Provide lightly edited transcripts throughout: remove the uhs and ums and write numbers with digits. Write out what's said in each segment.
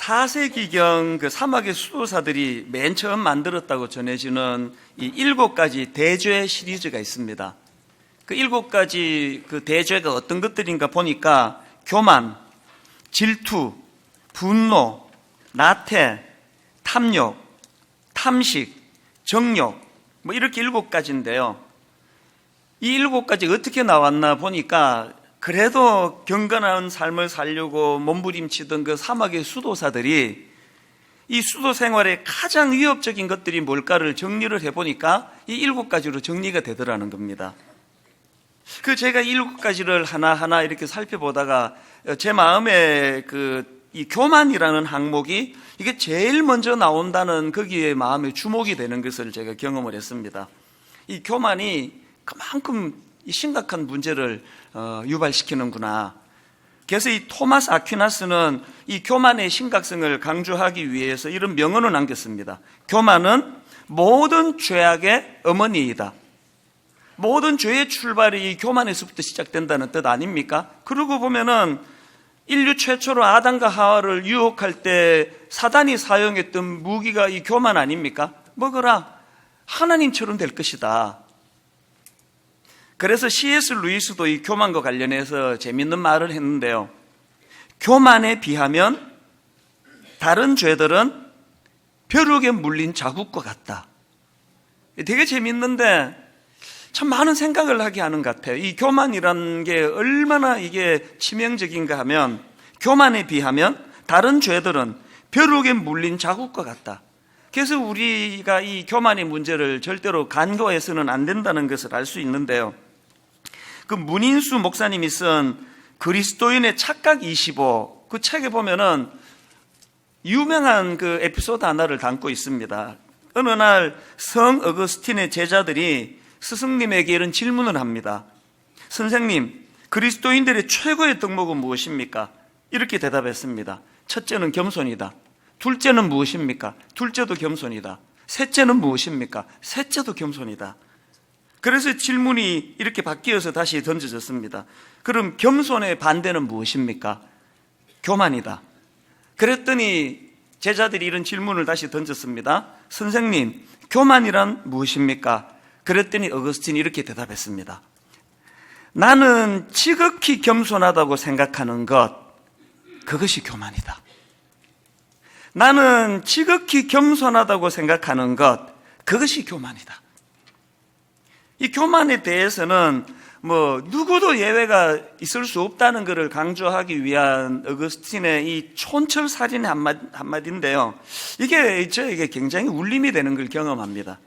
4세기경 그 사막의 수도사들이 맨 처음 만들었다고 전해지는 이 7가지 대죄 시리즈가 있습니다. 그 7가지 그 대죄가 어떤 것들인가 보니까 교만, 질투, 분노, 나태, 탐욕, 탐식, 정욕, 뭐 이렇게 7가지인데요. 이 7가지가 어떻게 나왔나 보니까 그래도 경건한 삶을 살려고 몸부림치던 그 사막의 수도사들이 이 수도 생활의 가장 위협적인 것들이 뭘까를 정리를 해보니까 이 7가지로 정리가 되더라는 겁니다. 제가 이 7가지를 하나하나 이렇게 살펴보다가 제 마음에 이 교만이라는 항목이 이게 제일 먼저 나온다는 거기에 마음에 주목이 되는 것을 제가 경험을 했습니다. 이 교만이 그만큼 심각한 문제를 유발시키는구나. 그래서 이 토마스 아퀴나스는 이 교만의 심각성을 강조하기 위해서 이런 명언을 남겼습니다. 교만은 모든 죄악의 어머니이다. 모든 죄의 출발이 이 교만에서부터 시작된다는 뜻 아닙니까? 그러고 보면은 인류 최초로 아담과 하와를 유혹할 때 사단이 사용했던 무기가 이 교만 아닙니까? 먹어라. 하나님처럼 될 것이다. 그래서 C.S. 루이스도 이 교만과 관련해서 재밌는 말을 했는데요. 교만에 비하면 다른 죄들은 벼룩에 물린 자국과 같다. 되게 재밌는데 참 많은 생각을 하게 하는 것 같아요. 이 교만이라는 게 얼마나 이게 치명적인가 하면 교만에 비하면 다른 죄들은 벼룩에 물린 자국과 같다. 그래서 우리가 이 교만의 문제를 절대로 간과해서는 안 된다는 것을 알 수 있는데요. 그 문인수 목사님이 쓴 그리스도인의 착각 25 그 책에 보면은 유명한 그 에피소드 하나를 담고 있습니다. 어느 날 성 어거스틴의 제자들이 스승님에게 이런 질문을 합니다. 선생님, 그리스도인들의 최고의 덕목은 무엇입니까? 이렇게 대답했습니다. 첫째는 겸손이다. 둘째는 무엇입니까? 둘째도 겸손이다. 셋째는 무엇입니까? 셋째도 겸손이다. 그래서 질문이 이렇게 바뀌어서 다시 던져졌습니다. 그럼 겸손의 반대는 무엇입니까? 교만이다. 그랬더니 제자들이 이런 질문을 다시 던졌습니다. 선생님, 교만이란 무엇입니까? 그랬더니 어거스틴이 이렇게 대답했습니다. 나는 지극히 겸손하다고 생각하는 것, 그것이 교만이다. 나는 지극히 겸손하다고 생각하는 것, 그것이 교만이다. 이 교만에 대해서는 누구도 예외가 있을 수 없다는 것을 강조하기 위한 어거스틴의 이 촌철살인의 한마디인데요. 이게 저에게 굉장히 울림이 되는 걸 경험합니다.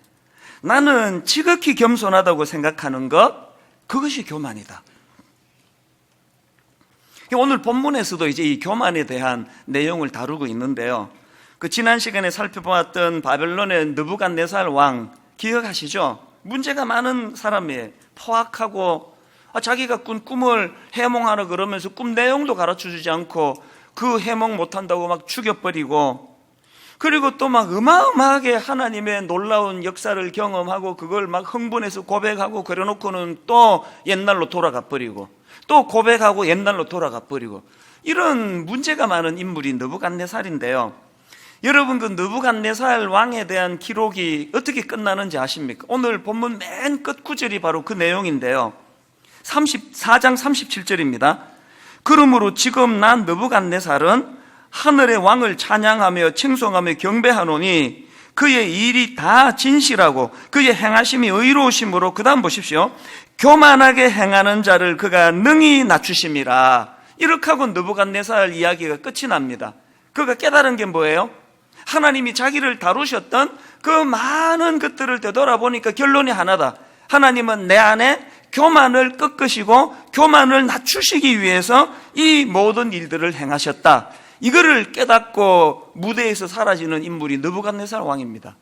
나는 지극히 겸손하다고 생각하는 것, 그것이 교만이다. 오늘 본문에서도 이제 이 교만에 대한 내용을 다루고 있는데요. 지난 시간에 살펴보았던 바벨론의 느부갓네살 왕 기억하시죠? 문제가 많은 사람이에요. 포악하고 자기가 꾼 꿈을 해몽하라 그러면서 꿈 내용도 가르쳐주지 않고 그 해몽 못한다고 막 죽여버리고, 그리고 또 막 어마어마하게 하나님의 놀라운 역사를 경험하고 그걸 막 흥분해서 고백하고 그래놓고는 또 옛날로 돌아가 버리고 또 고백하고 옛날로 돌아가 버리고, 이런 문제가 많은 인물이 느부갓네살인데요. 여러분, 그 느부갓네살 왕에 대한 기록이 어떻게 끝나는지 아십니까? 오늘 본문 맨 끝 구절이 바로 그 내용인데요. 34장 37절입니다. 그러므로 지금 난 느부갓네살은 하늘의 왕을 찬양하며 칭송하며 경배하노니 그의 일이 다 진실하고 그의 행하심이 의로우심으로, 그 다음 보십시오. 교만하게 행하는 자를 그가 능히 낮추심이라. 이렇게 하고 느부갓네살 이야기가 끝이 납니다. 그가 깨달은 게 뭐예요? 하나님이 자기를 다루셨던 그 많은 것들을 되돌아보니까 결론이 하나다. 하나님은 내 안에 교만을 꺾으시고 교만을 낮추시기 위해서 이 모든 일들을 행하셨다. 이거를 깨닫고 무대에서 사라지는 인물이 느부갓네살 왕입니다.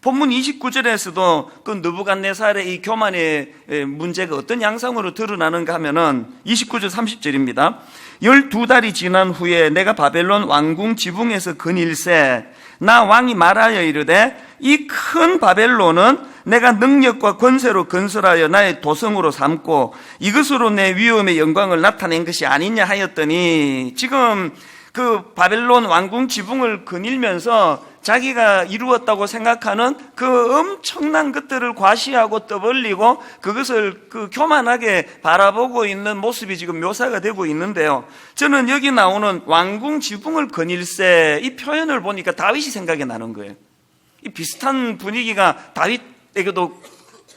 본문 29절에서도 그 느부갓네살의 이 교만의 문제가 어떤 양상으로 드러나는가 하면은 29절 30절입니다. 12달이 지난 후에 내가 바벨론 왕궁 지붕에서 근일세 나 왕이 말하여 이르되 이 큰 바벨론은 내가 능력과 권세로 건설하여 나의 도성으로 삼고 이것으로 내 위엄의 영광을 나타낸 것이 아니냐 하였더니, 지금 그 바벨론 왕궁 지붕을 거닐면서 자기가 이루었다고 생각하는 그 엄청난 것들을 과시하고 떠벌리고 그것을 그 교만하게 바라보고 있는 모습이 지금 묘사가 되고 있는데요. 저는 여기 나오는 왕궁 지붕을 거닐세, 이 표현을 보니까 다윗이 생각이 나는 거예요. 이 비슷한 분위기가 다윗에게도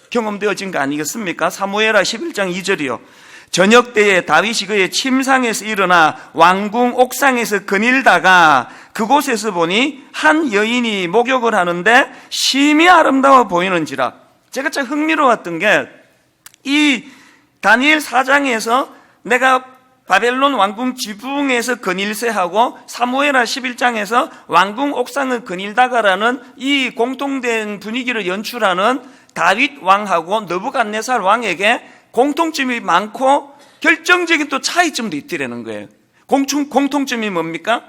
경험되어진 거 아니겠습니까? 사무엘하 11장 2절이요. 저녁 때에 다윗이 그의 침상에서 일어나 왕궁 옥상에서 거닐다가 그곳에서 보니 한 여인이 목욕을 하는데 심히 아름다워 보이는지라. 제가 참 흥미로웠던 게, 이 다니엘 4장에서 내가 바벨론 왕궁 지붕에서 거닐세하고 사무엘하 11장에서 왕궁 옥상을 거닐다가라는 이 공통된 분위기를 연출하는 다윗 왕하고 느부갓네살 왕에게 공통점이 많고 결정적인 또 차이점도 있더라는 거예요. 공통점이 뭡니까?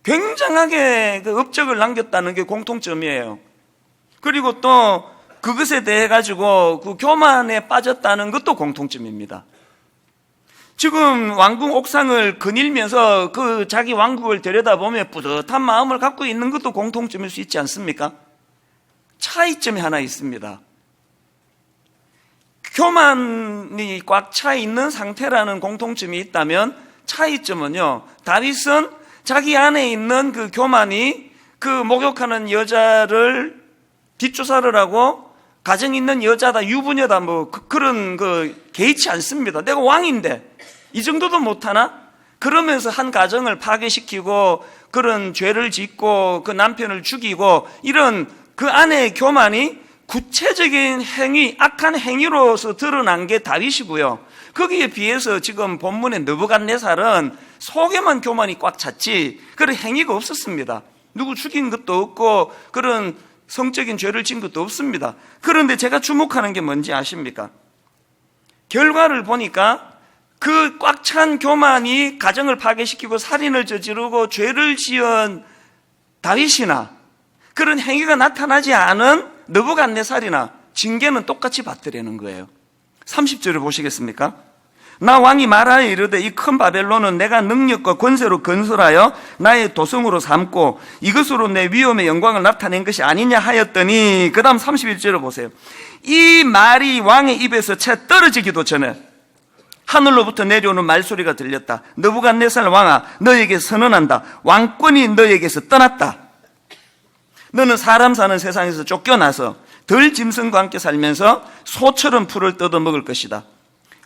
굉장하게 그 업적을 남겼다는 게 공통점이에요. 그리고 또 그것에 대해 가지고 그 교만에 빠졌다는 것도 공통점입니다. 지금 왕궁 옥상을 거닐면서 그 자기 왕국을 들여다보며 뿌듯한 마음을 갖고 있는 것도 공통점일 수 있지 않습니까? 차이점이 하나 있습니다. 교만이 꽉 차 있는 상태라는 공통점이 있다면, 차이점은요, 다윗은 자기 안에 있는 그 교만이 그 목욕하는 여자를 뒷조사를 하고 가정 있는 여자다, 유부녀다, 뭐 그런 개의치 않습니다. 내가 왕인데 이 정도도 못하나? 그러면서 한 가정을 파괴시키고 그런 죄를 짓고 그 남편을 죽이고, 이런 그 안의 교만이 구체적인 행위, 악한 행위로서 드러난 게 다윗이고요. 거기에 비해서 지금 본문의 느부갓네살은 속에만 교만이 꽉 찼지 그런 행위가 없었습니다. 누구 죽인 것도 없고 그런 성적인 죄를 진 것도 없습니다. 그런데 제가 주목하는 게 뭔지 아십니까? 결과를 보니까 그 꽉 찬 교만이 가정을 파괴시키고 살인을 저지르고 죄를 지은 다윗이나 그런 행위가 나타나지 않은 느부갓네살이나 징계는 똑같이 받더라는 거예요. 30절을 보시겠습니까? 나 왕이 말하여 이르되 이 큰 바벨론은 내가 능력과 권세로 건설하여 나의 도성으로 삼고 이것으로 내 위엄의 영광을 나타낸 것이 아니냐 하였더니, 그 다음 31절을 보세요. 이 말이 왕의 입에서 채 떨어지기도 전에 하늘로부터 내려오는 말소리가 들렸다. 느부갓네살 왕아, 너에게 선언한다. 왕권이 너에게서 떠났다. 너는 사람 사는 세상에서 쫓겨나서 덜 짐승과 함께 살면서 소처럼 풀을 뜯어먹을 것이다.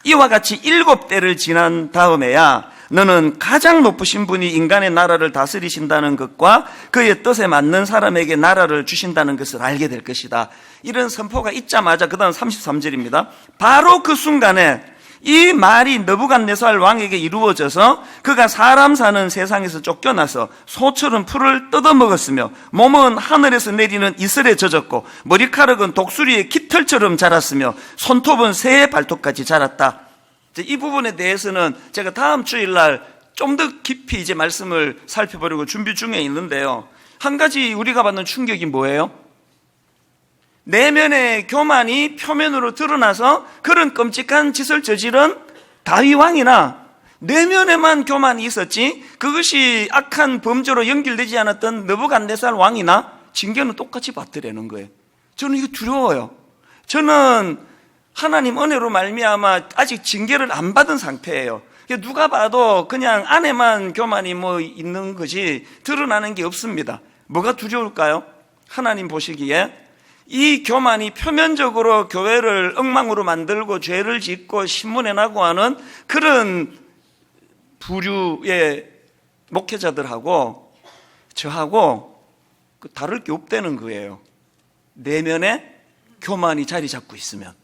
이와 같이 7대를 지난 다음에야 너는 가장 높으신 분이 인간의 나라를 다스리신다는 것과 그의 뜻에 맞는 사람에게 나라를 주신다는 것을 알게 될 것이다. 이런 선포가 있자마자 그 다음 33절입니다. 바로 그 순간에 이 말이 느부갓네살 왕에게 이루어져서 그가 사람 사는 세상에서 쫓겨나서 소처럼 풀을 뜯어먹었으며 몸은 하늘에서 내리는 이슬에 젖었고 머리카락은 독수리의 깃털처럼 자랐으며 손톱은 새의 발톱까지 자랐다. 이 부분에 대해서는 제가 다음 주일날 좀 더 깊이 이제 말씀을 살펴보려고 준비 중에 있는데요. 한 가지 우리가 받는 충격이 뭐예요? 내면의 교만이 표면으로 드러나서 그런 끔찍한 짓을 저지른 다윗 왕이나 내면에만 교만이 있었지 그것이 악한 범죄로 연결되지 않았던 느부갓네살 왕이나 징계는 똑같이 받더라는 거예요. 저는 이거 두려워요. 저는 하나님 은혜로 말미암아 아직 징계를 안 받은 상태예요. 누가 봐도 그냥 안에만 교만이 뭐 있는 거지 드러나는 게 없습니다. 뭐가 두려울까요? 하나님 보시기에 이 교만이 표면적으로 교회를 엉망으로 만들고 죄를 짓고 신문에 나고 하는 그런 부류의 목회자들하고 저하고 다를 게 없다는 거예요. 내면에 교만이 자리 잡고 있으면.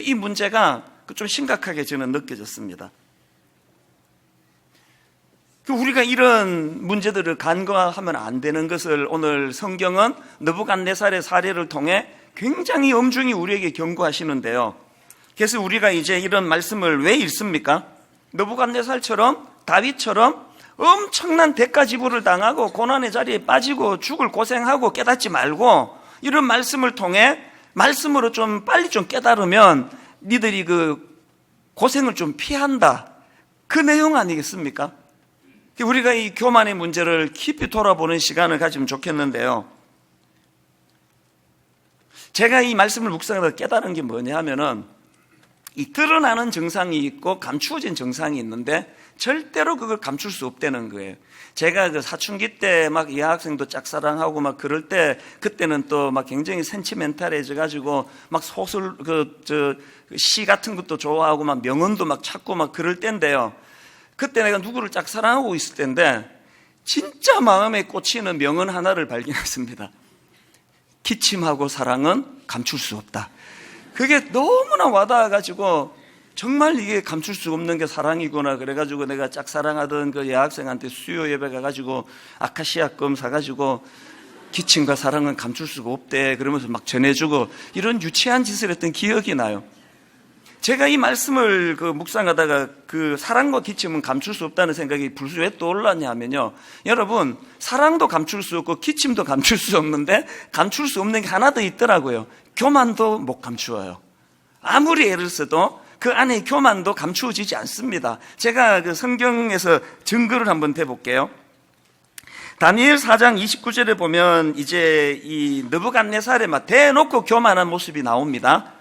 이 문제가 좀 심각하게 저는 느껴졌습니다. 우리가 이런 문제들을 간과하면 안 되는 것을 오늘 성경은 느부갓네살의 사례를 통해 굉장히 엄중히 우리에게 경고하시는데요. 그래서 우리가 이제 이런 말씀을 왜 읽습니까? 느부갓네살처럼 다윗처럼 엄청난 대가 지불을 당하고 고난의 자리에 빠지고 죽을 고생하고 깨닫지 말고 이런 말씀을 통해 말씀으로 좀 빨리 좀 깨달으면 니들이 그 고생을 좀 피한다. 그 내용 아니겠습니까? 우리가 이 교만의 문제를 깊이 돌아보는 시간을 가지면 좋겠는데요. 제가 이 말씀을 묵상하다 깨달은 게 뭐냐 하면은 이 드러나는 정상이 있고 감추어진 정상이 있는데 절대로 그걸 감출 수 없다는 거예요. 제가 그 사춘기 때 막 여학생도 짝사랑하고 막 그럴 때 그때는 또 막 굉장히 센치멘탈해져 가지고 막 소설 시 같은 것도 좋아하고 막 명언도 막 찾고 막 그럴 때인데요. 그때 내가 누구를 짝사랑하고 있을 때인데 진짜 마음에 꽂히는 명언 하나를 발견했습니다. 기침하고 사랑은 감출 수 없다. 그게 너무나 와닿아가지고 정말 이게 감출 수 없는 게 사랑이구나. 그래가지고 내가 짝사랑하던 그 여학생한테 수요 예배 가가지고 아카시아 껌 사가지고 기침과 사랑은 감출 수가 없대. 그러면서 막 전해주고 이런 유치한 짓을 했던 기억이 나요. 제가 이 말씀을 묵상하다가 그 사랑과 기침은 감출 수 없다는 생각이 불쑥 왜 떠올랐냐 하면요. 여러분, 사랑도 감출 수 없고 기침도 감출 수 없는데 감출 수 없는 게 하나 더 있더라고요. 교만도 못 감추어요. 아무리 애를 써도 그 안에 교만도 감추어지지 않습니다. 제가 그 성경에서 증거를 한번 대볼게요. 다니엘 4장 29절에 보면 이제 이 느부갓네살에 막 대놓고 교만한 모습이 나옵니다.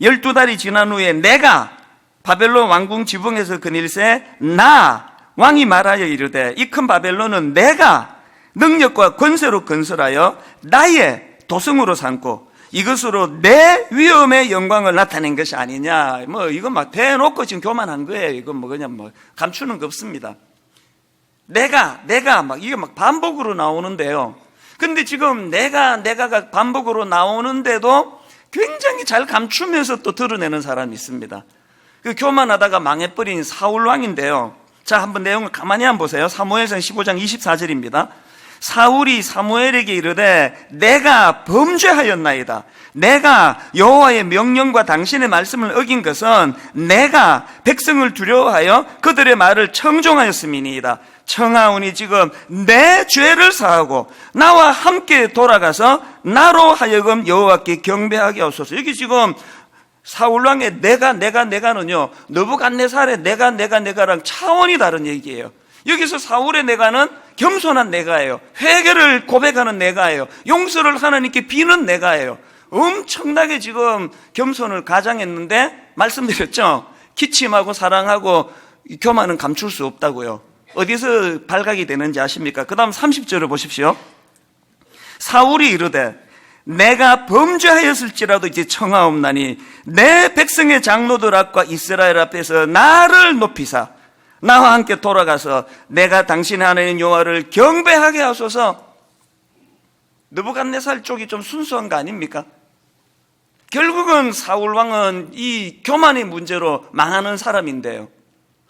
12달이 지난 후에 내가 바벨론 왕궁 지붕에서 그닐새 나 왕이 말하여 이르되 이 큰 바벨론은 내가 능력과 권세로 건설하여 나의 도성으로 삼고 이것으로 내 위엄의 영광을 나타낸 것이 아니냐. 뭐 이건 막 대놓고 지금 교만한 거예요. 이건 뭐 그냥 뭐 감추는 거 없습니다. 내가 막 이게 막 반복으로 나오는데요. 근데 지금 내가가 반복으로 나오는데도 굉장히 잘 감추면서 또 드러내는 사람이 있습니다. 그 교만하다가 망해버린 사울 왕인데요. 자, 한번 내용을 가만히 한번 보세요. 사무엘상 15장 24절입니다. 사울이 사무엘에게 이르되 내가 범죄하였나이다. 내가 여호와의 명령과 당신의 말씀을 어긴 것은 내가 백성을 두려워하여 그들의 말을 청종하였음이니이다. 청하오니 지금 내 죄를 사하고 나와 함께 돌아가서 나로 하여금 여호와께 경배하게 하소서. 여기 지금 사울왕의 내가는요 느부갓네살의 내가랑 차원이 다른 얘기예요. 여기서 사울의 내가는 겸손한 내가예요. 회개를 고백하는 내가예요. 용서를 하나님께 비는 내가예요. 엄청나게 지금 겸손을 가장했는데 말씀드렸죠. 기침하고 사랑하고 교만은 감출 수 없다고요. 어디서 발각이 되는지 아십니까? 그 다음 30절을 보십시오. 사울이 이르되 내가 범죄하였을지라도 이제 청하옵나니 내 백성의 장로들 앞과 이스라엘 앞에서 나를 높이사 나와 함께 돌아가서 내가 당신의 하나님 여호와를 경배하게 하소서. 느부갓네살 쪽이 좀 순수한 거 아닙니까? 결국은 사울 왕은 이 교만의 문제로 망하는 사람인데요.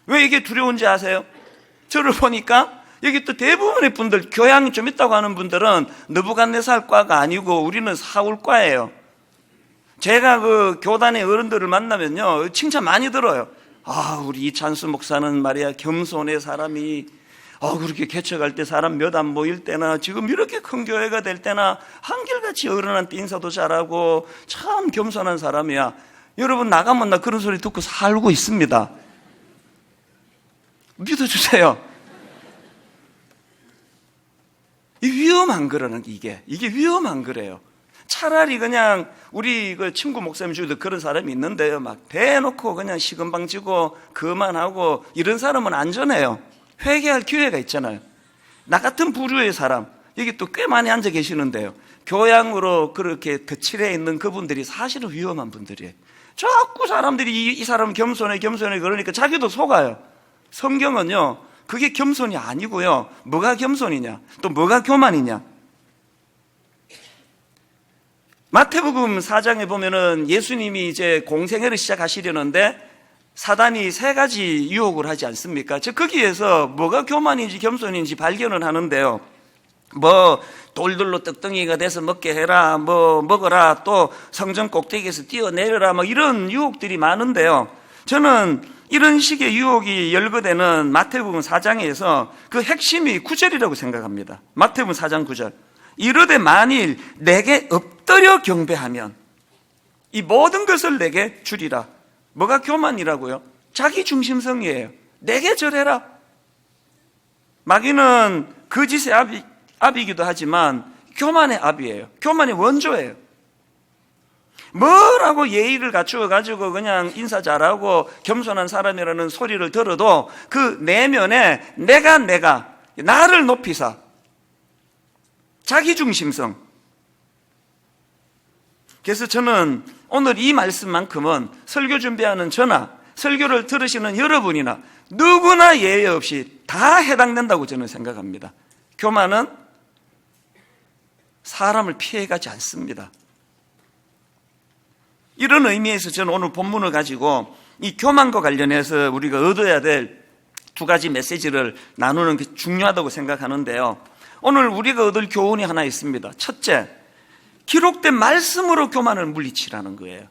왜 이게 두려운지 아세요? 저를 보니까 여기 또 대부분의 분들, 교양이 좀 있다고 하는 분들은 느부갓네살과가 아니고 우리는 사울과예요. 제가 그 교단의 어른들을 만나면요 칭찬 많이 들어요. 아, 우리 이찬수 목사는 말이야 겸손의 사람이 그렇게 개척할 때 사람 몇 안 모일 때나 지금 이렇게 큰 교회가 될 때나 한결같이 어른한테 인사도 잘하고 참 겸손한 사람이야. 여러분 나가면 나 그런 소리 듣고 살고 있습니다. 믿어주세요. 이 위험한 거라는 이게 위험한 거래요. 차라리 그냥 우리 그 친구 목사님 중에도 그런 사람이 있는데요. 막 대놓고 그냥 시건방지고 그만하고 이런 사람은 안전해요. 회개할 기회가 있잖아요. 나 같은 부류의 사람 여기 또 꽤 많이 앉아 계시는데요. 교양으로 그렇게 거칠해 있는 그분들이 사실은 위험한 분들이에요. 자꾸 사람들이 이 사람은 겸손해 그러니까 자기도 속아요. 성경은요 그게 겸손이 아니고요. 뭐가 겸손이냐 또 뭐가 교만이냐. 마태복음 4장에 보면은 예수님이 이제 공생애를 시작하시려는데 사단이 3가지 유혹을 하지 않습니까? 즉 거기에서 뭐가 교만인지 겸손인지 발견을 하는데요. 뭐 돌들로 떡덩이가 돼서 먹게 해라, 뭐 먹어라, 또 성전 꼭대기에서 뛰어내려라, 뭐 이런 유혹들이 많은데요. 저는 이런 식의 유혹이 열거되는 마태복음 4장에서 그 핵심이 9절이라고 생각합니다. 마태복음 4장 9절. 이르되 만일 내게 엎드려 경배하면 이 모든 것을 내게 주리라. 뭐가 교만이라고요? 자기 중심성이에요. 내게 절해라. 마귀는 거짓의 압이기도 하지만 교만의 압이에요. 교만의 원조예요. 뭐라고 예의를 갖추어 가지고 그냥 인사 잘하고 겸손한 사람이라는 소리를 들어도 그 내면에 내가 나를 높이사 자기중심성. 그래서 저는 오늘 이 말씀만큼은 설교 준비하는 저나 설교를 들으시는 여러분이나 누구나 예외 없이 다 해당된다고 저는 생각합니다. 교만은 사람을 피해가지 않습니다. 이런 의미에서 저는 오늘 본문을 가지고 이 교만과 관련해서 우리가 얻어야 될 두 가지 메시지를 나누는 게 중요하다고 생각하는데요. 오늘 우리가 얻을 교훈이 하나 있습니다. 첫째, 기록된 말씀으로 교만을 물리치라는 거예요.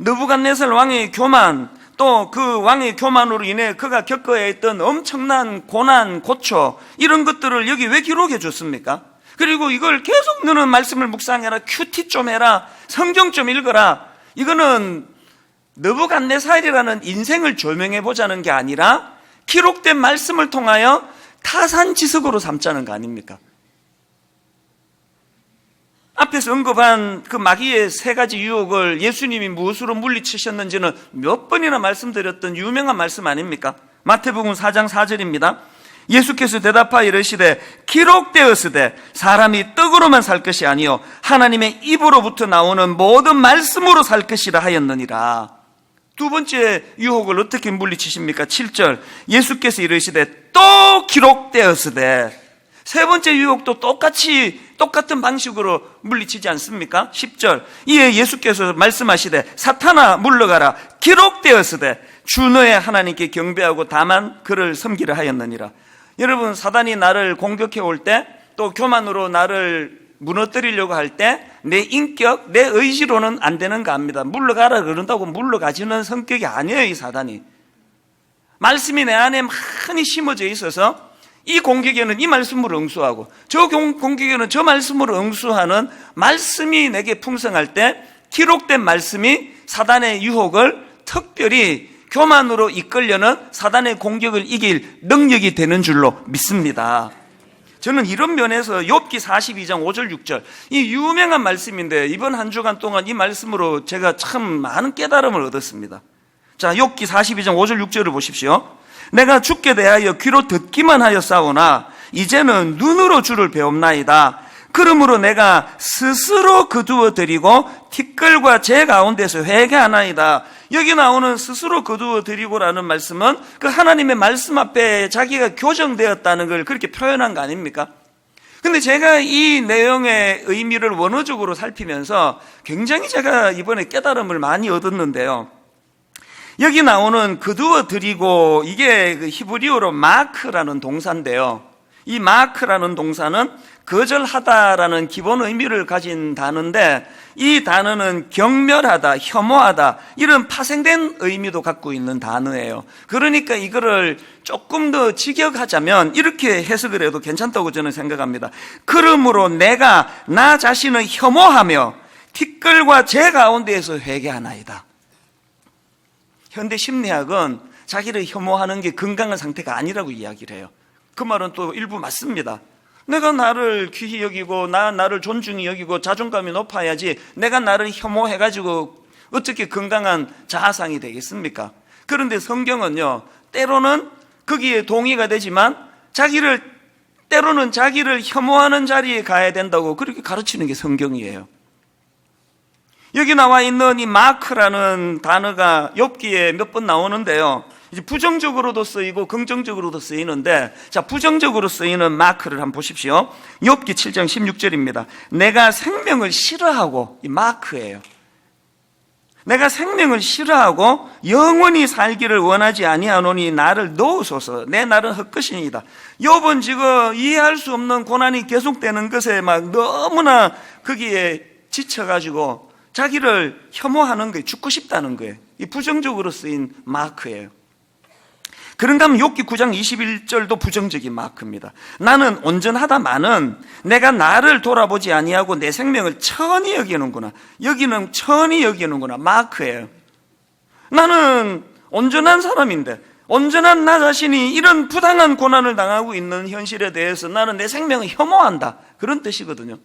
느부갓네살 왕의 교만, 또 그 왕의 교만으로 인해 그가 겪어야 했던 엄청난 고난, 고초, 이런 것들을 여기 왜 기록해 줬습니까? 그리고 이걸 계속 너는 말씀을 묵상해라, 큐티 좀 해라, 성경 좀 읽어라. 이거는 느부갓네살이라는 인생을 조명해 보자는 게 아니라 기록된 말씀을 통하여 타산지석으로 삼자는 거 아닙니까? 앞에서 언급한 그 마귀의 세 가지 유혹을 예수님이 무엇으로 물리치셨는지는 몇 번이나 말씀드렸던 유명한 말씀 아닙니까? 마태복음 4장 4절입니다. 예수께서 대답하여 이르시되 기록되었으되 사람이 떡으로만 살 것이 아니요 하나님의 입으로부터 나오는 모든 말씀으로 살 것이라 하였느니라. 두 번째 유혹을 어떻게 물리치십니까? 7절 예수께서 이르시되 또 기록되었으되. 세 번째 유혹도 똑같은 방식으로 물리치지 않습니까? 10절 이에 예수께서 말씀하시되 사탄아 물러가라 기록되었으되 주 너의 하나님께 경배하고 다만 그를 섬기려 하였느니라. 여러분, 사단이 나를 공격해 올 때, 또 교만으로 나를 무너뜨리려고 할 때 내 인격, 내 의지로는 안 되는 거 압니다. 물러가라 그런다고 물러가지는 성격이 아니에요. 이 사단이 말씀이 내 안에 많이 심어져 있어서 이 공격에는 이 말씀으로 응수하고 저 공격에는 저 말씀으로 응수하는 말씀이 내게 풍성할 때 기록된 말씀이 사단의 유혹을 특별히 교만으로 이끌려는 사단의 공격을 이길 능력이 되는 줄로 믿습니다. 저는 이런 면에서 욥기 42장 5절 6절 이 유명한 말씀인데 이번 한 주간 동안 이 말씀으로 제가 참 많은 깨달음을 얻었습니다. 자, 욥기 42장 5절 6절을 보십시오. 내가 주께 대하여 귀로 듣기만 하였사오나 이제는 눈으로 주를 배웁나이다. 그러므로 내가 스스로 거두어 드리고 티끌과 재 가운데서 회개하나이다. 여기 나오는 스스로 거두어 드리고라는 말씀은 그 하나님의 말씀 앞에 자기가 교정되었다는 걸 그렇게 표현한 거 아닙니까? 근데 제가 이 내용의 의미를 원어적으로 살피면서 굉장히 제가 이번에 깨달음을 많이 얻었는데요. 여기 나오는 거두어 드리고 이게 그 히브리어로 마크라는 동사인데요. 이 마크라는 동사는 거절하다라는 기본 의미를 가진 단어인데 이 단어는 경멸하다, 혐오하다 이런 파생된 의미도 갖고 있는 단어예요. 그러니까 이거를 조금 더 직역하자면 이렇게 해석을 해도 괜찮다고 저는 생각합니다. 그러므로 내가 나 자신을 혐오하며 티끌과 재 가운데에서 회개하나이다. 현대 심리학은 자기를 혐오하는 게 건강한 상태가 아니라고 이야기를 해요. 그 말은 또 일부 맞습니다. 내가 나를 귀히 여기고 나를 존중히 여기고 자존감이 높아야지 내가 나를 혐오해가지고 어떻게 건강한 자아상이 되겠습니까? 그런데 성경은요, 때로는 거기에 동의가 되지만 때로는 자기를 혐오하는 자리에 가야 된다고 그렇게 가르치는 게 성경이에요. 여기 나와 있는 이 마크라는 단어가 욥기에 몇 번 나오는데요. 이제 부정적으로도 쓰이고 긍정적으로도 쓰이는데, 자, 부정적으로 쓰이는 마크를 한번 보십시오. 욥기 7장 16절입니다. 내가 생명을 싫어하고, 이 마크예요. 내가 생명을 싫어하고 영원히 살기를 원하지 아니하노니 나를 놓으소서. 내 날은 헛것이니이다. 욥은 지금 이해할 수 없는 고난이 계속되는 것에 막 너무나 거기에 지쳐가지고 자기를 혐오하는 거예요. 죽고 싶다는 거예요. 이 부정적으로 쓰인 마크예요. 그런가 하면 욥기 9장 21절도 부정적인 마크입니다. 나는 온전하다마는 내가 나를 돌아보지 아니하고 내 생명을 천히 여기는구나. 여기는 천히 여기는구나. 마크예요. 나는 온전한 사람인데 온전한 나 자신이 이런 부당한 고난을 당하고 있는 현실에 대해서 나는 내 생명을 혐오한다. 그런 뜻이거든요.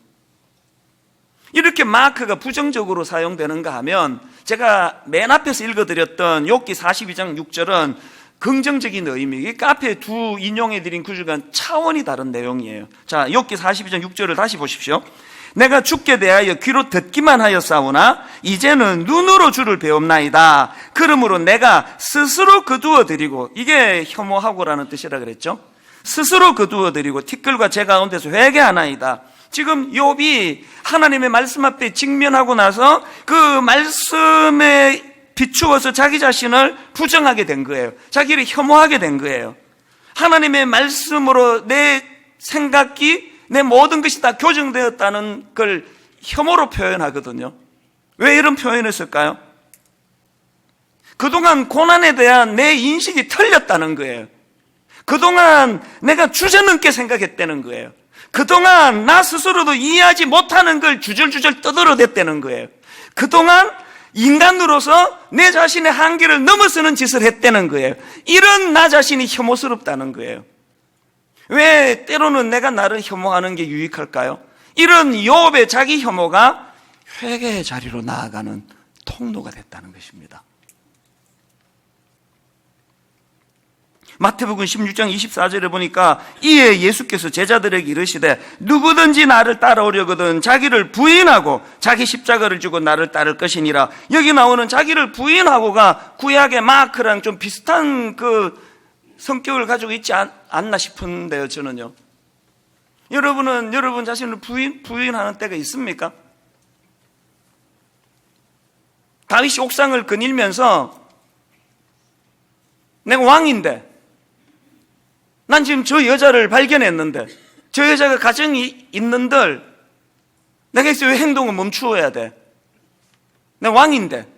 이렇게 마크가 부정적으로 사용되는가 하면 제가 맨 앞에서 읽어드렸던 욥기 42장 6절은 긍정적인 의미, 그러니까 앞에 두 인용해드린 구절과는 차원이 다른 내용이에요. 자, 욥기 42장 6절을 다시 보십시오. 내가 주께 대하여 귀로 듣기만 하였사오나 이제는 눈으로 주를 배웁나이다. 그러므로 내가 스스로 거두어 드리고, 이게 혐오하고라는 뜻이라 그랬죠. 스스로 거두어 드리고 티끌과 제 가운데서 회개하나이다. 지금 욥이 하나님의 말씀 앞에 직면하고 나서 그 말씀에 비추어서 자기 자신을 부정하게 된 거예요. 자기를 혐오하게 된 거예요. 하나님의 말씀으로 내 생각이, 내 모든 것이 다 교정되었다는 걸 혐오로 표현하거든요. 왜 이런 표현을 했을까요? 그동안 고난에 대한 내 인식이 틀렸다는 거예요. 그동안 내가 주저넘게 생각했다는 거예요. 그동안 나 스스로도 이해하지 못하는 걸 주절주절 떠들어댔다는 거예요. 그동안 인간으로서 내 자신의 한계를 넘어서는 짓을 했다는 거예요. 이런 나 자신이 혐오스럽다는 거예요. 왜 때로는 내가 나를 혐오하는 게 유익할까요? 이런 욥의 자기 혐오가 회개의 자리로 나아가는 통로가 됐다는 것입니다. 마태복음 16장 24절에 보니까 이에 예수께서 제자들에게 이르시되 누구든지 나를 따라오려거든 자기를 부인하고 자기 십자가를 지고 나를 따를 것이니라. 여기 나오는 자기를 부인하고가 구약의 마크랑 좀 비슷한 그 성격을 가지고 있지 않나 싶은데요, 저는요. 여러분은 여러분 자신을 부인하는 때가 있습니까? 다윗이 옥상을 거닐면서 내가 왕인데, 난 지금 저 여자를 발견했는데, 저 여자가 가정이 있는들 내가 왜 행동을 멈추어야 돼? 내가 왕인데.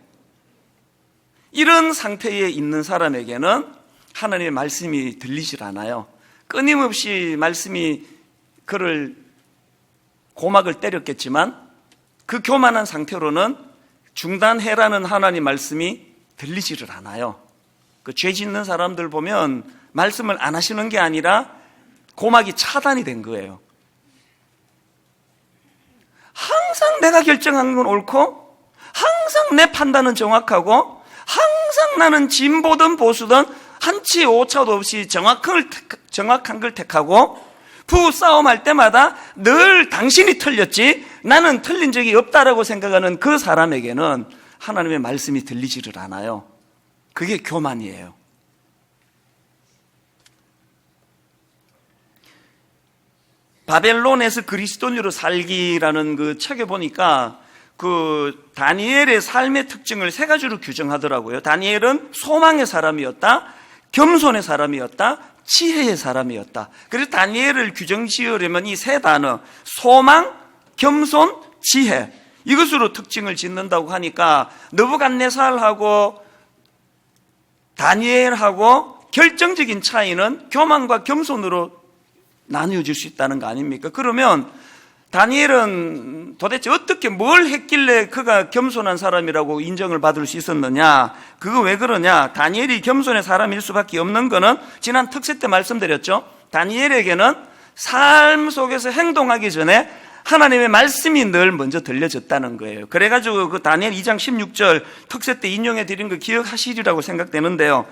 이런 상태에 있는 사람에게는 하나님의 말씀이 들리질 않아요. 끊임없이 말씀이 그를 고막을 때렸겠지만 그 교만한 상태로는 중단해라는 하나님 말씀이 들리지를 않아요. 그 죄 짓는 사람들 보면 말씀을 안 하시는 게 아니라 고막이 차단이 된 거예요. 항상 내가 결정한 건 옳고, 항상 내 판단은 정확하고, 항상 나는 진보든 보수든 한치 오차도 없이 정확한 걸 택하고, 부싸움할 때마다 늘 당신이 틀렸지 나는 틀린 적이 없다라고 생각하는 그 사람에게는 하나님의 말씀이 들리지를 않아요. 그게 교만이에요. 바벨론에서 그리스도인으로 살기라는 그 책에 보니까 그 다니엘의 삶의 특징을 세 가지로 규정하더라고요. 다니엘은 소망의 사람이었다, 겸손의 사람이었다, 지혜의 사람이었다. 그래서 다니엘을 규정 지으려면 이 세 단어, 소망, 겸손, 지혜, 이것으로 특징을 짓는다고 하니까 느부갓네살하고 다니엘하고 결정적인 차이는 교만과 겸손으로 나뉘어질 수 있다는 거 아닙니까? 그러면 다니엘은 도대체 어떻게 뭘 했길래 그가 겸손한 사람이라고 인정을 받을 수 있었느냐? 그거 왜 그러냐? 다니엘이 겸손의 사람일 수밖에 없는 거는 지난 특세 때 말씀드렸죠. 다니엘에게는 삶 속에서 행동하기 전에 하나님의 말씀이 늘 먼저 들려졌다는 거예요. 그래가지고 그 다니엘 2장 16절 특세 때 인용해 드린 거 기억하시리라고 생각되는데요.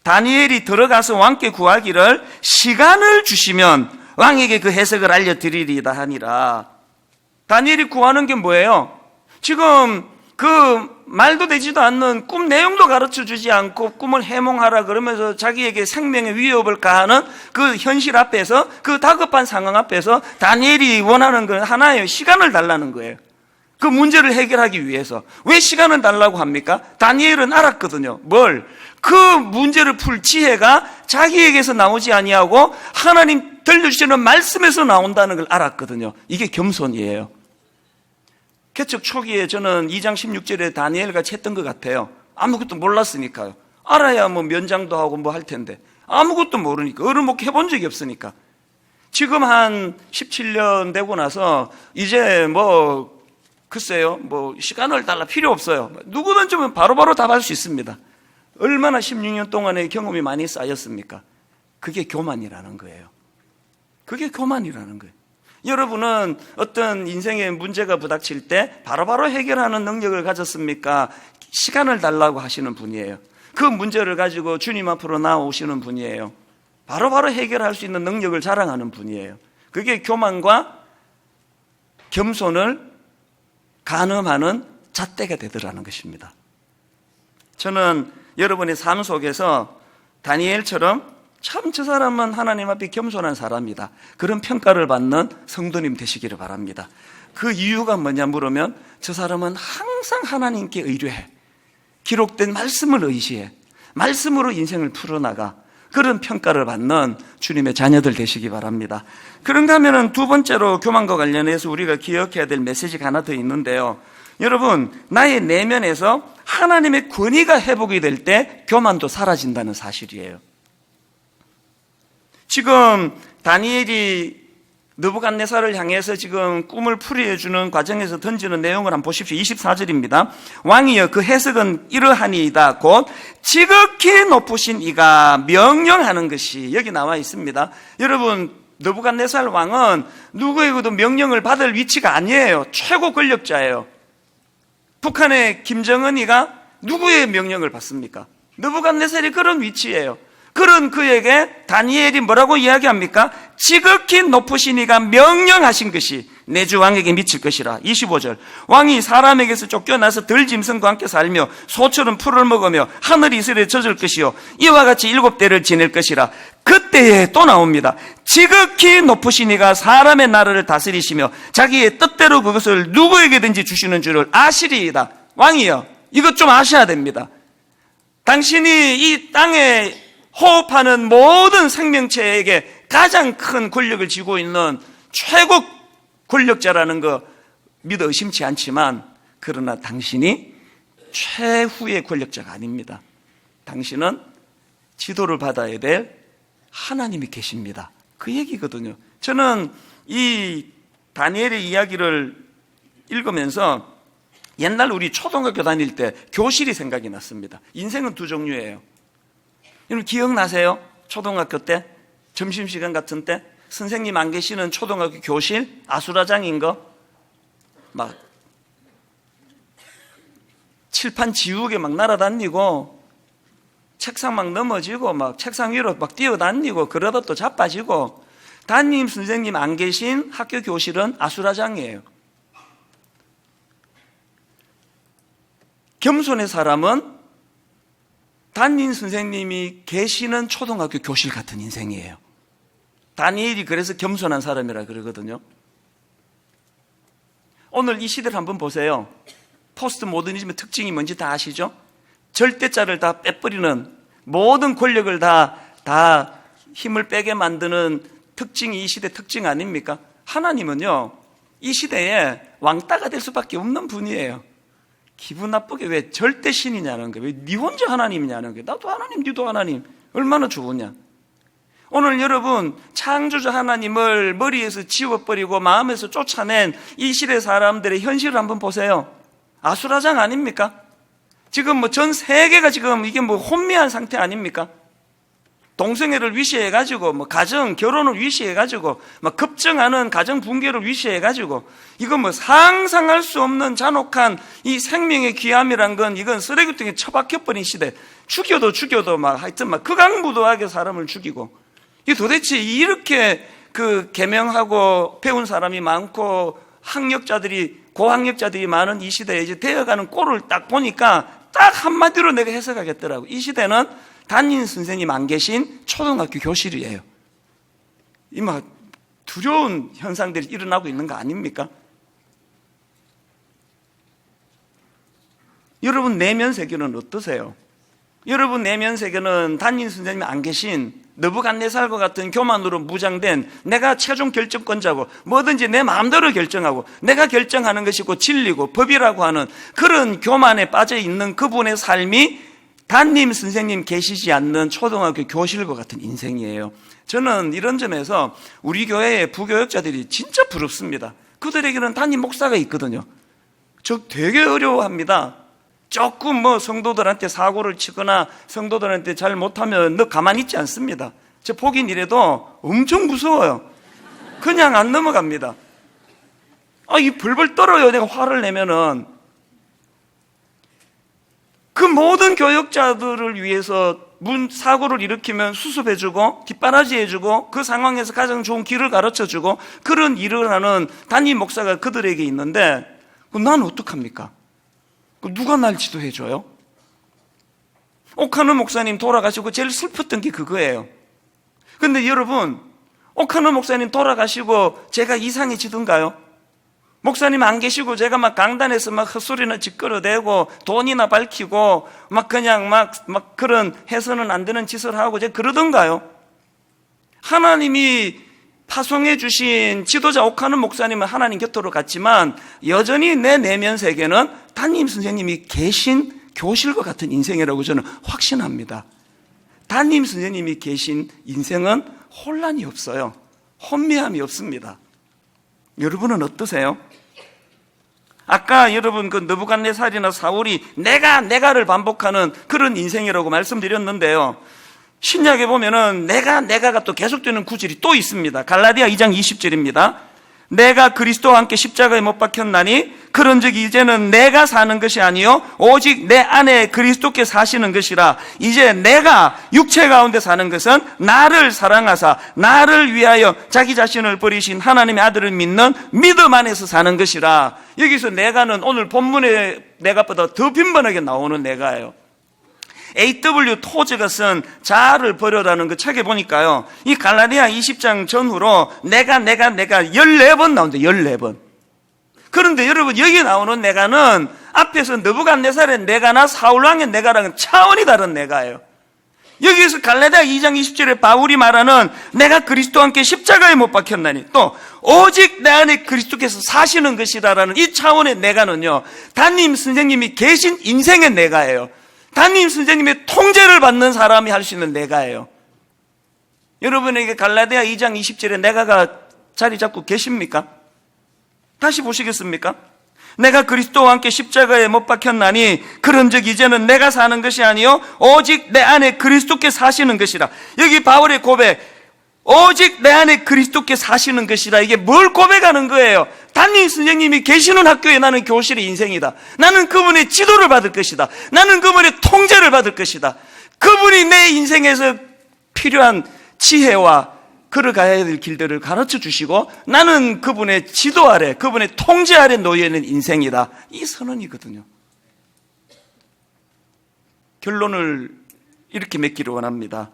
다니엘이 들어가서 왕께 구하기를 시간을 주시면 왕에게 그 해석을 알려드리리다 하니라. 다니엘이 구하는 게 뭐예요? 지금 그 말도 되지도 않는 꿈 내용도 가르쳐주지 않고 꿈을 해몽하라 그러면서 자기에게 생명의 위협을 가하는 그 현실 앞에서, 그 다급한 상황 앞에서 다니엘이 원하는 건 하나예요. 시간을 달라는 거예요. 그 문제를 해결하기 위해서. 왜 시간을 달라고 합니까? 다니엘은 알았거든요. 뭘? 그 문제를 풀 지혜가 자기에게서 나오지 아니하고 하나님 들려주시는 말씀에서 나온다는 걸 알았거든요. 이게 겸손이에요. 개척 초기에 저는 2장 16절에 다니엘같이 했던 것 같아요. 아무것도 몰랐으니까요. 알아야 뭐 면장도 하고 뭐 할 텐데 아무것도 모르니까, 어른 목회 해본 적이 없으니까. 지금 한 17년 되고 나서 이제 뭐 글쎄요, 뭐 시간을 달라 필요 없어요. 누구든지 바로바로 답할 수 있습니다. 얼마나 16년 동안의 경험이 많이 쌓였습니까? 그게 교만이라는 거예요. 그게 교만이라는 거예요. 여러분은 어떤 인생의 문제가 부닥칠 때 바로바로 해결하는 능력을 가졌습니까? 시간을 달라고 하시는 분이에요. 그 문제를 가지고 주님 앞으로 나오시는 분이에요. 바로바로 해결할 수 있는 능력을 자랑하는 분이에요. 그게 교만과 겸손을 가늠하는 잣대가 되더라는 것입니다. 저는 여러분의 삶 속에서 다니엘처럼 참 저 사람은 하나님 앞에 겸손한 사람이다, 그런 평가를 받는 성도님 되시기를 바랍니다. 그 이유가 뭐냐 물으면 저 사람은 항상 하나님께 의뢰해, 기록된 말씀을 의지해, 말씀으로 인생을 풀어나가, 그런 평가를 받는 주님의 자녀들 되시기 바랍니다. 그런가 하면 두 번째로 교만과 관련해서 우리가 기억해야 될 메시지가 하나 더 있는데요. 여러분, 나의 내면에서 하나님의 권위가 회복이 될 때 교만도 사라진다는 사실이에요. 지금 다니엘이 느부갓네살을 향해서 지금 꿈을 풀이해주는 과정에서 던지는 내용을 한번 보십시오. 24절입니다. 왕이여, 그 해석은 이러하니이다. 곧 지극히 높으신 이가 명령하는 것이 여기 나와 있습니다. 여러분, 느부갓네살 왕은 누구에게도 명령을 받을 위치가 아니에요. 최고 권력자예요. 북한의 김정은이가 누구의 명령을 받습니까? 느부갓네살이 그런 위치예요. 그런 그에게 다니엘이 뭐라고 이야기합니까? 지극히 높으신 이가 명령하신 것이 내 주 왕에게 미칠 것이라. 25절. 왕이 사람에게서 쫓겨나서 들짐승과 함께 살며 소처럼 풀을 먹으며 하늘이 이슬에 젖을 것이요 이와 같이 7대를 지낼 것이라. 그때에 또 나옵니다. 지극히 높으신 이가 사람의 나라를 다스리시며 자기의 뜻대로 그것을 누구에게든지 주시는 줄을 아시리이다. 왕이여, 이것 좀 아셔야 됩니다. 당신이 이 땅에 호흡하는 모든 생명체에게 가장 큰 권력을 쥐고 있는 최고 권력자라는 거 믿어 의심치 않지만, 그러나 당신이 최후의 권력자가 아닙니다. 당신은 지도를 받아야 될 하나님이 계십니다. 그 얘기거든요. 저는 이 다니엘의 이야기를 읽으면서 옛날 우리 초등학교 다닐 때 교실이 생각이 났습니다. 인생은 두 종류예요. 여러분 기억나세요? 초등학교 때 점심시간 같은 때 선생님 안 계시는 초등학교 교실, 아수라장인 거, 막 칠판 지우개 막 날아다니고 책상 막 넘어지고 막 책상 위로 막 뛰어다니고 그러다 또 자빠지고, 담임 선생님 안 계신 학교 교실은 아수라장이에요. 겸손의 사람은 담임 선생님이 계시는 초등학교 교실 같은 인생이에요. 다니엘이 그래서 겸손한 사람이라 그러거든요. 오늘 이 시대를 한번 보세요. 포스트 모더니즘의 특징이 뭔지 다 아시죠? 절대자를 다 빼버리는, 모든 권력을 다 힘을 빼게 만드는 특징이 이 시대 특징 아닙니까? 하나님은요, 이 시대에 왕따가 될 수밖에 없는 분이에요. 기분 나쁘게 왜 절대 신이냐는 거예요. 왜 니 혼자 하나님이냐는 거예요. 나도 하나님, 니도 하나님. 얼마나 좋으냐. 오늘 여러분, 창조주 하나님을 머리에서 지워버리고 마음에서 쫓아낸 이 시대 사람들의 현실을 한번 보세요. 아수라장 아닙니까? 지금 뭐 전 세계가 지금 이게 뭐 혼미한 상태 아닙니까? 동성애를 위시해가지고, 뭐 가정, 결혼을 위시해가지고, 막 급증하는 가정 붕괴를 위시해가지고, 이건 뭐 상상할 수 없는 잔혹한 이 생명의 귀함이란 건 이건 쓰레기통에 처박혀버린 시대. 죽여도 막 하여튼 막 극악무도하게 사람을 죽이고, 이 도대체 이렇게 그 계명하고 배운 사람이 많고 학력자들이, 고학력자들이 많은 이 시대에 이제 되어가는 꼴을 딱 보니까 딱 한마디로 내가 해석하겠더라고. 이 시대는 담임 선생님 안 계신 초등학교 교실이에요. 이 막 두려운 현상들이 일어나고 있는 거 아닙니까? 여러분 내면 세계는 어떠세요? 여러분 내면 세계는 담임 선생님이 안 계신 느부갓네살과 같은 교만으로 무장된 내가 최종 결정권자고 뭐든지 내 마음대로 결정하고 내가 결정하는 것이고 진리고 법이라고 하는 그런 교만에 빠져 있는 그분의 삶이 담임 선생님 계시지 않는 초등학교 교실과 같은 인생이에요. 저는 이런 점에서 우리 교회의 부교역자들이 진짜 부럽습니다. 그들에게는 담임 목사가 있거든요. 저 되게 어려워합니다. 조금 성도들한테 사고를 치거나 성도들한테 잘 못하면 너 가만히 있지 않습니다. 저 보긴 이래도 엄청 무서워요. 그냥 안 넘어갑니다. 이 벌벌 떨어요. 내가 화를 내면은. 그 모든 교역자들을 위해서 사고를 일으키면 수습해주고 뒷바라지해주고 그 상황에서 가장 좋은 길을 가르쳐주고 그런 일을 하는 담임 목사가 그들에게 있는데 난 어떡합니까? 누가 날 지도해줘요? 오카노 목사님 돌아가시고 제일 슬펐던 게 그거예요. 근데 여러분, 오카노 목사님 돌아가시고 제가 이상해지던가요? 목사님 안 계시고 제가 막 강단에서 막 헛소리나 짓거려대고 돈이나 밝히고 막 그냥 막 그런 해서는 안 되는 짓을 하고 제가 그러던가요? 하나님이 파송해 주신 지도자 오카노 목사님은 하나님 곁으로 갔지만 여전히 내 내면 세계는 담임 선생님이 계신 교실과 같은 인생이라고 저는 확신합니다. 담임 선생님이 계신 인생은 혼란이 없어요. 혼미함이 없습니다. 여러분은 어떠세요? 아까 여러분 그 느부갓네살이나 사울이 내가를 반복하는 그런 인생이라고 말씀드렸는데요. 신약에 보면은 내가가 또 계속되는 구절이 또 있습니다. 갈라디아 2장 20절입니다. 내가 그리스도와 함께 십자가에 못 박혔나니 그런즉 이제는 내가 사는 것이 아니요 오직 내 안에 그리스도께 사시는 것이라. 이제 내가 육체 가운데 사는 것은 나를 사랑하사 나를 위하여 자기 자신을 버리신 하나님의 아들을 믿는 믿음 안에서 사는 것이라. 여기서 내가는 오늘 본문의 내가보다 더 빈번하게 나오는 내가예요. A.W. 토즈가 쓴 자아를 버려라는 그 책에 보니까요, 이 갈라디아 20장 전후로 내가 14번 나온다. 14번. 그런데 여러분, 여기 나오는 내가는 앞에서 느부갓네살의 내가나 사울왕의 내가랑은 차원이 다른 내가예요. 여기에서 갈라디아 2장 20절에 바울이 말하는 내가 그리스도와 함께 십자가에 못 박혔나니 또 오직 내 안에 그리스도께서 사시는 것이라라는 이 차원의 내가는요, 담임 선생님이 계신 인생의 내가예요. 담임 선생님의 통제를 받는 사람이 할 수 있는 내가예요. 여러분에게 갈라디아 2장 20절에 내가가 자리 잡고 계십니까? 다시 보시겠습니까? 내가 그리스도와 함께 십자가에 못 박혔나니 그런즉 이제는 내가 사는 것이 아니요 오직 내 안에 그리스도께 사시는 것이라. 여기 바울의 고백, 오직 내 안에 그리스도께 사시는 것이라. 이게 뭘 고백하는 거예요? 담임 선생님이 계시는 학교에 나는 교실의 인생이다. 나는 그분의 지도를 받을 것이다. 나는 그분의 통제를 받을 것이다. 그분이 내 인생에서 필요한 지혜와 걸어가야 될 길들을 가르쳐 주시고 나는 그분의 지도 아래, 그분의 통제 아래 놓여 있는 인생이다. 이 선언이거든요. 결론을 이렇게 맺기를 원합니다.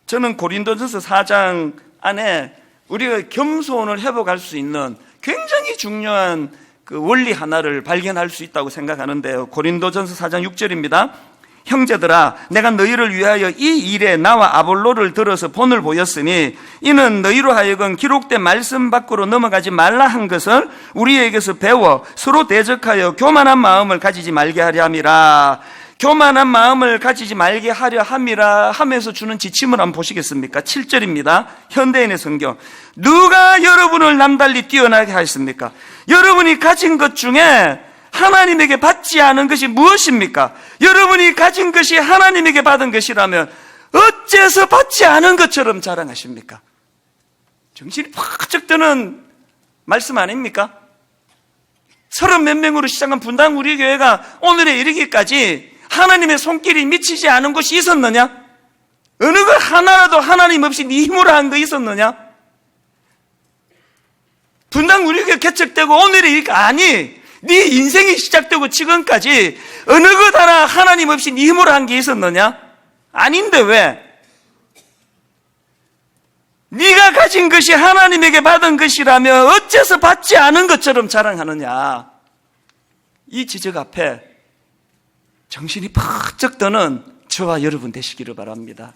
저는 고린도전서 4장 안에 우리가 겸손을 회복할 수 있는 굉장히 중요한 그 원리 하나를 발견할 수 있다고 생각하는데요. 고린도전서 4장 6절입니다. 형제들아, 내가 너희를 위하여 이 일에 나와 아볼로를 들어서 본을 보였으니 이는 너희로 하여금 기록된 말씀 밖으로 넘어가지 말라 한 것을 우리에게서 배워 서로 대적하여 교만한 마음을 가지지 말게 하려 함이라. 교만한 마음을 가지지 말게 하려 함이라 하면서 주는 지침을 한번 보시겠습니까? 7절입니다. 현대인의 성경. 누가 여러분을 남달리 뛰어나게 하였습니까? 여러분이 가진 것 중에 하나님에게 받지 않은 것이 무엇입니까? 여러분이 가진 것이 하나님에게 받은 것이라면 어째서 받지 않은 것처럼 자랑하십니까? 정신이 팍 드는 말씀 아닙니까? 30몇 명으로 시작한 분당 우리 교회가 오늘에 이르기까지 하나님의 손길이 미치지 않은 곳이 있었느냐? 어느 것 하나라도 하나님 없이 네 힘으로 한 거 있었느냐? 분당 우리 교회 개척되고 오늘에 이르기까지 아니, 네 인생이 시작되고 지금까지 어느 것 하나 하나님 없이 네 힘으로 한 게 있었느냐? 아닌데 왜? 네가 가진 것이 하나님에게 받은 것이라면 어째서 받지 않은 것처럼 자랑하느냐? 이 지적 앞에 정신이 펄쩍 드는 저와 여러분 되시기를 바랍니다.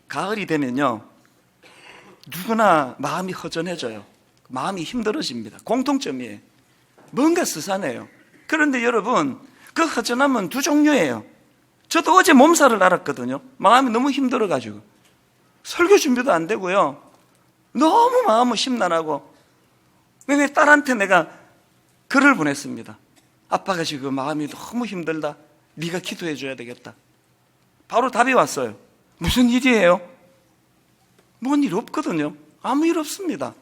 가을이 되면요, 누구나 마음이 허전해져요. 마음이 힘들어집니다. 공통점이에요. 뭔가 스산해요. 그런데 여러분, 그 허전함은 두 종류예요. 저도 어제 몸살을 앓았거든요. 마음이 너무 힘들어가지고 설교 준비도 안 되고요, 너무 마음은 심란하고. 근데 딸한테 내가 글을 보냈습니다. 아빠가 지금 마음이 너무 힘들다, 네가 기도해 줘야 되겠다. 바로 답이 왔어요. 무슨 일이에요? 뭔 일 없거든요. 아무 일 없습니다.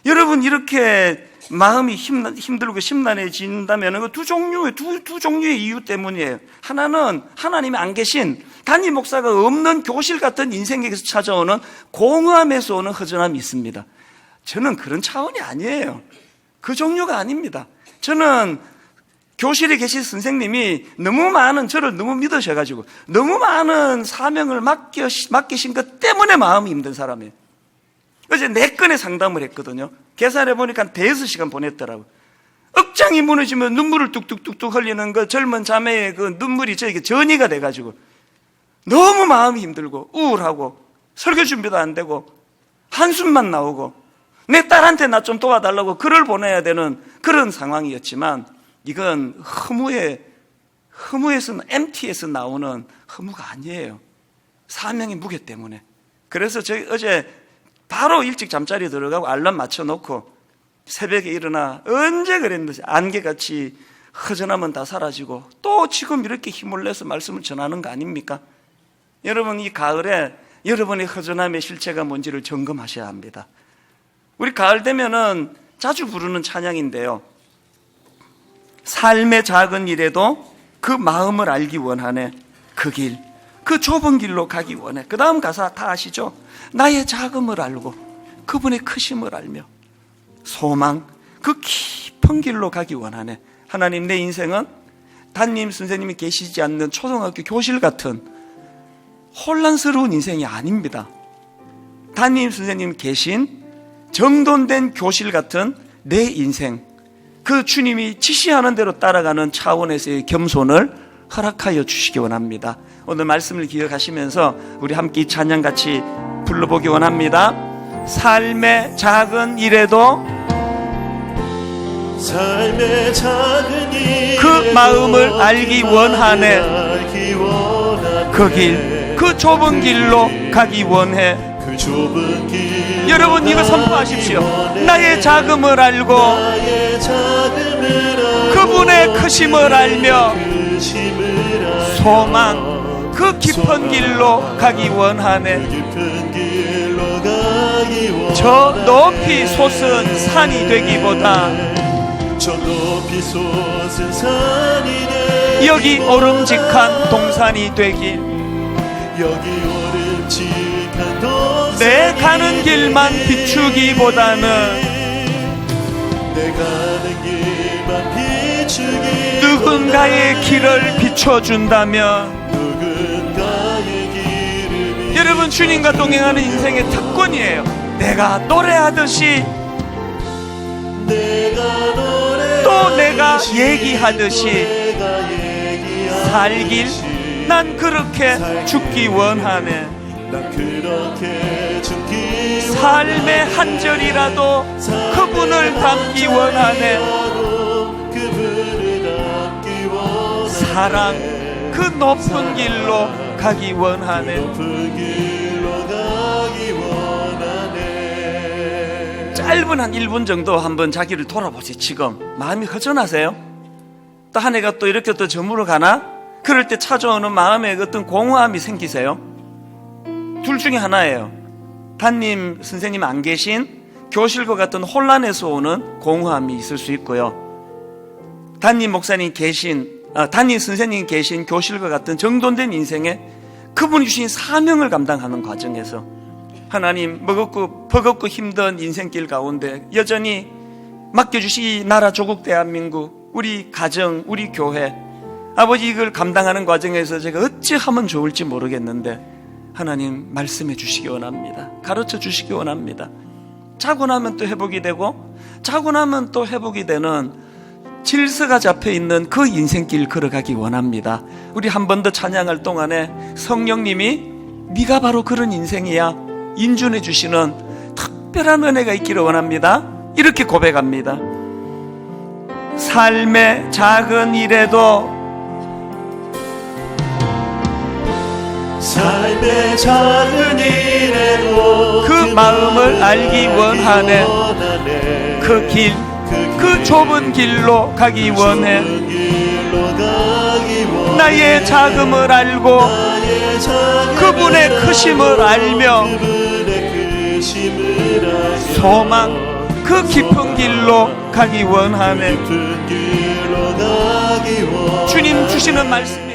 여러분, 이렇게 마음이 힘들고 심란해진다면 그 두 종류의 이유 때문이에요. 하나는 하나님이 안 계신, 담임 목사가 없는 교실 같은 인생에서 찾아오는 공허함에서 오는 허전함이 있습니다. 저는 그런 차원이 아니에요. 그 종류가 아닙니다. 저는 교실에 계신 선생님이 저를 너무 믿으셔가지고 너무 많은 사명을 맡기신 것 때문에 마음이 힘든 사람이에요. 어제 4건의 상담을 했거든요. 계산해 보니까 5시간 보냈더라고요. 억장이 무너지면 눈물을 뚝뚝뚝뚝 흘리는 그 젊은 자매의 그 눈물이 저에게 전이가 돼가지고 너무 마음이 힘들고 우울하고 설교 준비도 안 되고 한숨만 나오고, 내 딸한테 나 좀 도와달라고 글을 보내야 되는 그런 상황이었지만, 이건 허무에서 MT에서 나오는 허무가 아니에요. 사명의 무게 때문에. 그래서 저희 어제 바로 일찍 잠자리 들어가고 알람 맞춰놓고 새벽에 일어나 언제 그랬는지 안개같이 허전함은 다 사라지고 또 지금 이렇게 힘을 내서 말씀을 전하는 거 아닙니까? 여러분, 이 가을에 여러분의 허전함의 실체가 뭔지를 점검하셔야 합니다. 우리 가을 되면은 자주 부르는 찬양인데요, 삶의 작은 일에도 그 마음을 알기 원하네. 그 길, 그 좁은 길로 가기 원해. 그 다음 가사 다 아시죠? 나의 작음을 알고 그분의 크심을 알며 소망, 그 깊은 길로 가기 원하네. 하나님, 내 인생은 담임 선생님이 계시지 않는 초등학교 교실 같은 혼란스러운 인생이 아닙니다. 담임 선생님 계신 정돈된 교실 같은 내 인생, 그 주님이 지시하는 대로 따라가는 차원에서의 겸손을 허락하여 주시기 원합니다. 오늘 말씀을 기억하시면서 우리 함께 찬양 같이 불러보기 원합니다. 삶의 작은 일에도 삶의 작은 일 그 마음을 알기 원하네. 그 길, 그 좁은 길로 가기 원해. 그 좁은 길 여러분, 이거 선포하십시오. 나의 작음을 알고 그분의 크심을 알며 소망, 그 깊은 길로 가기 원하네. 저 높이 솟은 산이 되기보다 여기 오름직한 동산이 되길, 내 가는 길만 비추기보다는 누군가의 길을 비춰준다면, 여러분, 주님과 동행하는 인생의 특권이에요. 내가 노래하듯이 또 내가 얘기하듯이 살길, 난 그렇게 죽기 원하네. 삶의 한 절이라도 그분을 닮기 원하네. 사랑, 그 높은 길로 가기 원하네. 짧은 한 1분 정도 한번 자기를 돌아보세요. 지금 마음이 허전하세요? 또 한 해가 또 이렇게 또 저물어 가나? 그럴 때 찾아오는 마음에 어떤 공허함이 생기세요? 둘 중에 하나예요. 담임 선생님 안 계신 교실과 같은 혼란에서 오는 공허함이 있을 수 있고요, 담임 목사님 계신 담임 선생님 계신 교실과 같은 정돈된 인생에 그분이 주신 사명을 감당하는 과정에서 하나님, 버겁고 힘든 인생길 가운데 여전히 맡겨주신 이 나라 조국 대한민국, 우리 가정, 우리 교회, 아버지, 이걸 감당하는 과정에서 제가 어찌 하면 좋을지 모르겠는데 하나님 말씀해 주시기 원합니다. 가르쳐 주시기 원합니다. 자고 나면 또 회복이 되고 자고 나면 또 회복이 되는 질서가 잡혀있는 그 인생길 걸어가기 원합니다. 우리 한 번 더 찬양할 동안에 성령님이 네가 바로 그런 인생이야 인준해 주시는 특별한 은혜가 있기를 원합니다. 이렇게 고백합니다. 삶의 작은 일에도 삶의 작은 일에도 그 마음을 알기 원하네. 그 길, 그 좁은 길로 가기 원해. 나의 자금을 알고 그분의 크심을 알며 소망, 그 깊은 길로 가기 원하네. 주님 주시는 말씀